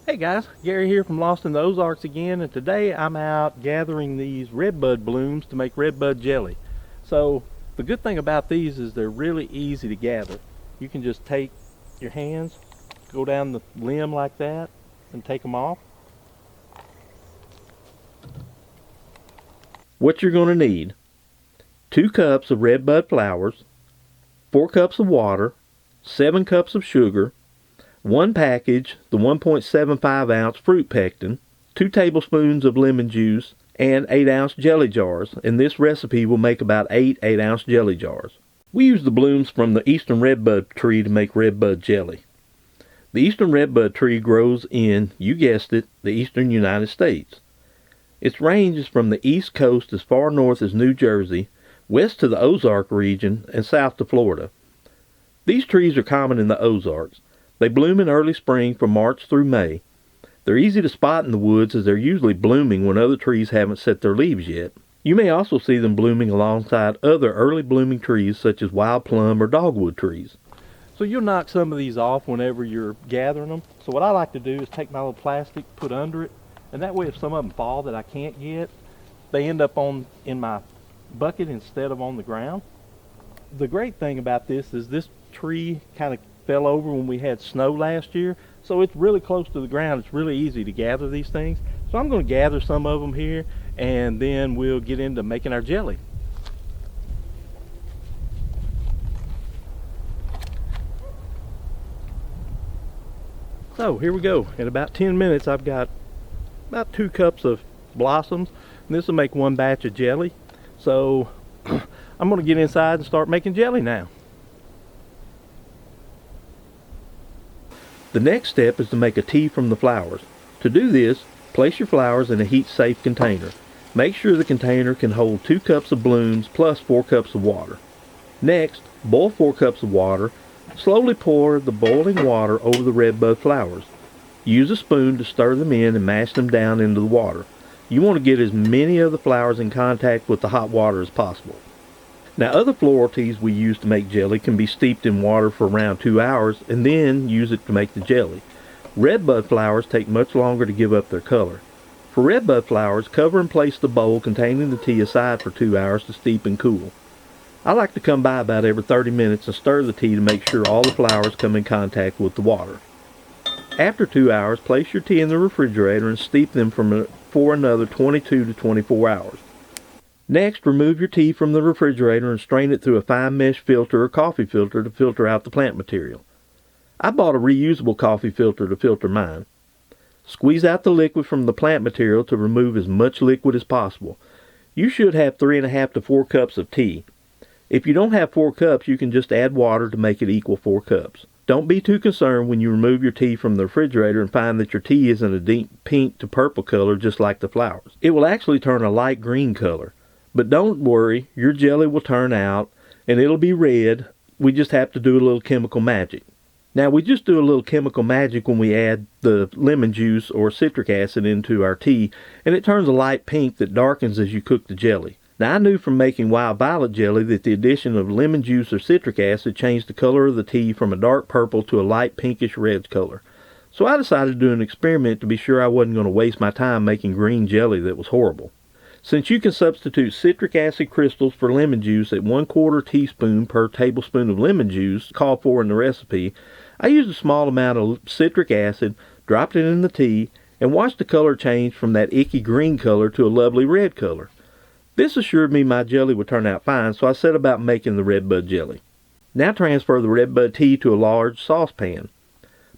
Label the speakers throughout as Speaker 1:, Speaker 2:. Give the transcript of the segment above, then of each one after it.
Speaker 1: Hey guys, Gary here from Lost in the Ozarks again, and today I'm out gathering these redbud blooms to make redbud jelly. So the good thing about these is they're really easy to gather. You can just take your hands, go down the limb like that, and take them off. What you're going to need: 2 cups of redbud flowers, 4 cups of water, 7 cups of sugar, 1 package, the 1.75 ounce fruit pectin, 2 tablespoons of lemon juice, and 8-ounce jelly jars, and this recipe will make about 8 8-ounce jelly jars. We use the blooms from the eastern redbud tree to make redbud jelly. The eastern redbud tree grows in, you guessed it, the eastern United States. Its range is from the east coast as far north as New Jersey, west to the Ozark region, and south to Florida. These trees are common in the Ozarks. They bloom in early spring from March through May. They're easy to spot in the woods as they're usually blooming when other trees haven't set their leaves yet. You may also see them blooming alongside other early blooming trees such as wild plum or dogwood trees. So you'll knock some of these off whenever you're gathering them. So what I like to do is take my little plastic, put under it, and that way if some of them fall that I can't get, they end up in my bucket instead of on the ground. The great thing about this is this tree kind of fell over when we had snow last year, so it's really close to the ground. It's really easy to gather these things. So I'm going to gather some of them here, and then we'll get into making our jelly. So here we go. In about 10 minutes I've got about 2 cups of blossoms, and this will make 1 batch of jelly. So I'm going to get inside and start making jelly now. The next step is to make a tea from the flowers. To do this, place your flowers in a heat-safe container. Make sure the container can hold 2 cups of blooms plus 4 cups of water. Next, boil 4 cups of water. Slowly pour the boiling water over the redbud flowers. Use a spoon to stir them in and mash them down into the water. You want to get as many of the flowers in contact with the hot water as possible. Now, other floral teas we use to make jelly can be steeped in water for around 2 hours and then use it to make the jelly. Redbud flowers take much longer to give up their color. For redbud flowers, cover and place the bowl containing the tea aside for 2 hours to steep and cool. I like to come by about every 30 minutes and stir the tea to make sure all the flowers come in contact with the water. After 2 hours, place your tea in the refrigerator and steep them for another 22 to 24 hours. Next, remove your tea from the refrigerator and strain it through a fine mesh filter or coffee filter to filter out the plant material. I bought a reusable coffee filter to filter mine. Squeeze out the liquid from the plant material to remove as much liquid as possible. You should have 3.5 to 4 cups of tea. If you don't have 4 cups, you can just add water to make it equal 4 cups. Don't be too concerned when you remove your tea from the refrigerator and find that your tea isn't a deep pink to purple color just like the flowers. It will actually turn a light green color. But don't worry, your jelly will turn out and it'll be red. We just have to do a little chemical magic. Now, we just do a little chemical magic when we add the lemon juice or citric acid into our tea, and it turns a light pink that darkens as you cook the jelly. Now, I knew from making wild violet jelly that the addition of lemon juice or citric acid changed the color of the tea from a dark purple to a light pinkish red color. So I decided to do an experiment to be sure I wasn't going to waste my time making green jelly that was horrible. Since you can substitute citric acid crystals for lemon juice at 1/4 teaspoon per tablespoon of lemon juice called for in the recipe, I used a small amount of citric acid, dropped it in the tea, and watched the color change from that icky green color to a lovely red color. This assured me my jelly would turn out fine, so I set about making the redbud jelly. Now transfer the redbud tea to a large saucepan.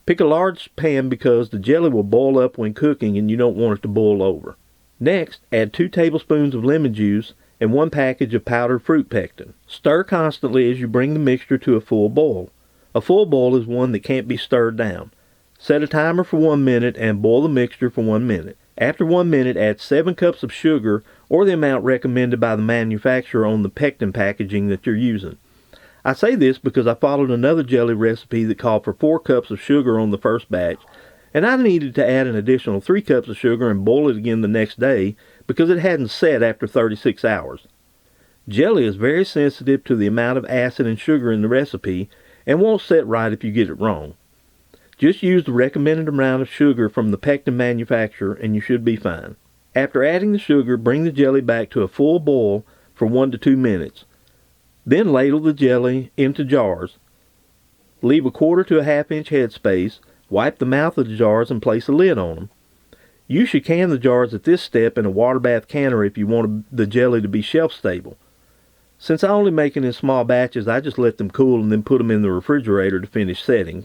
Speaker 1: Pick a large pan because the jelly will boil up when cooking and you don't want it to boil over. Next, add 2 tablespoons of lemon juice and 1 package of powdered fruit pectin. Stir constantly as you bring the mixture to a full boil. A full boil is one that can't be stirred down. Set a timer for 1 minute and boil the mixture for 1 minute. After 1 minute, add 7 cups of sugar or the amount recommended by the manufacturer on the pectin packaging that you're using. I say this because I followed another jelly recipe that called for 4 cups of sugar on the first batch, and I needed to add an additional 3 cups of sugar and boil it again the next day because it hadn't set after 36 hours. Jelly is very sensitive to the amount of acid and sugar in the recipe and won't set right if you get it wrong. Just use the recommended amount of sugar from the pectin manufacturer and you should be fine. After adding the sugar, bring the jelly back to a full boil for 1 to 2 minutes. Then ladle the jelly into jars. Leave a 1/4 to a 1/2 inch headspace, wipe the mouth of the jars and place a lid on them. You should can the jars at this step in a water bath canner if you want the jelly to be shelf stable. Since I only make it in small batches, I just let them cool and then put them in the refrigerator to finish setting.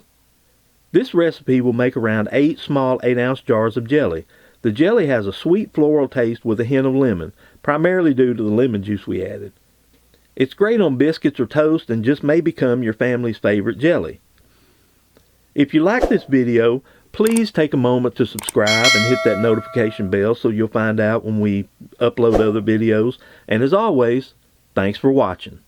Speaker 1: This recipe will make around 8 small 8-ounce jars of jelly. The jelly has a sweet floral taste with a hint of lemon, primarily due to the lemon juice we added. It's great on biscuits or toast and just may become your family's favorite jelly. If you like this video, please take a moment to subscribe and hit that notification bell so you'll find out when we upload other videos. And as always, thanks for watching.